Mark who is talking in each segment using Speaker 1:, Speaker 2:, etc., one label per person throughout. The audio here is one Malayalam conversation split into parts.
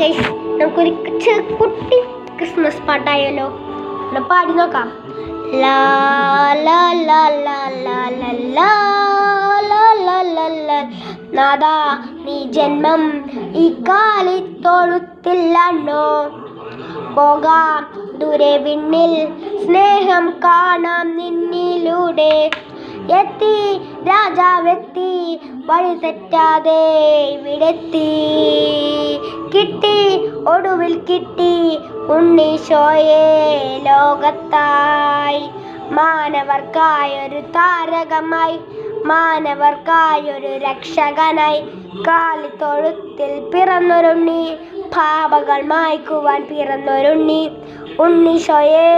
Speaker 1: ഗൈസ്, നമുക്കൊരു കുട്ടി ക്രിസ്മസ് പാട്ടായാലോ? പാടി നോക്കാം. ലാ ലാ ലാ ലാ ലാ ലാ ലാ ലാ ലാ ലാ ലാ. നാദാ നീ ജന്മം ഈ കാലിത്തൊഴുത്തില്ലാണ്ടോ, പോകാം ദൂരെ വിണ്ണിൽ സ്നേഹം കാണാം നിന്നിലൂടെ. എത്തി രാജാവെത്തി വഴി തെറ്റാതെ ഇവിടെത്തി, കിട്ടി ഒടുവിൽ കിട്ടി ഉണ്ണീശോയെ ലോകത്തായി. മാനവർക്കായൊരു താരകമായി, മാനവർക്കായൊരു രക്ഷകനായി, കാലിത്തൊഴുത്തിൽ പിറന്നൊരുണ്ണി, പാപങ്ങൾ മായ്ക്കുവാൻ പിറന്നൊരുണ്ണി. ഉണ്ണീശോയെ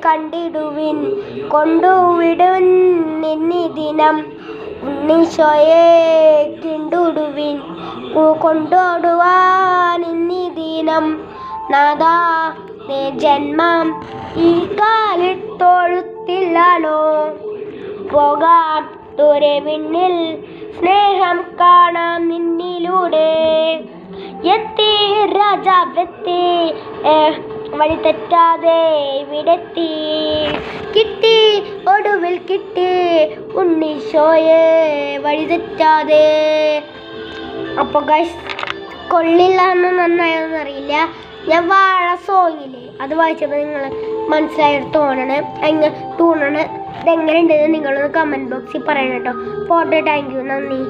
Speaker 1: കണ്ടിടുവിൻ, കൊണ്ടുവിടുവിൻ നിന്നി ദിനം. ഉണ്ണീശോയെ കിണ്ടുടുവിൻ, കൊണ്ടോടുവാൻ ഇന്നീ ദിനം. നാദാ നീ ജന്മം ഈ കാലിത്തൊഴുത്തിലാണോ, പോകാം ദൂരെ വിണ്ണിൽ സ്നേഹം കാണാം നിന്നിലൂടെ. എത്തി രാജാവെത്തി വഴി തെറ്റാതെ ഇവിടെത്തി, കിട്ടി ഒടുവിൽ കിട്ടി ഉണ്ണീശോയെ വഴി തെറ്റാതെ. അപ്പോൾ ഗൈസ്, കൊള്ളില്ല എന്ന് നന്നായൊന്നും അറിയില്ല. ഞാൻ വാഴ സോങ്ങില്ലേ അത് വായിച്ചപ്പോൾ നിങ്ങൾ മനസ്സിലായിട്ട് തോന്നണ് ഇതെങ്ങനെ ഉണ്ടെന്ന് നിങ്ങളൊന്ന് കമൻറ്റ് ബോക്സിൽ പറയണം കേട്ടോ. പോട്ടെ, താങ്ക് യു, നന്ദി.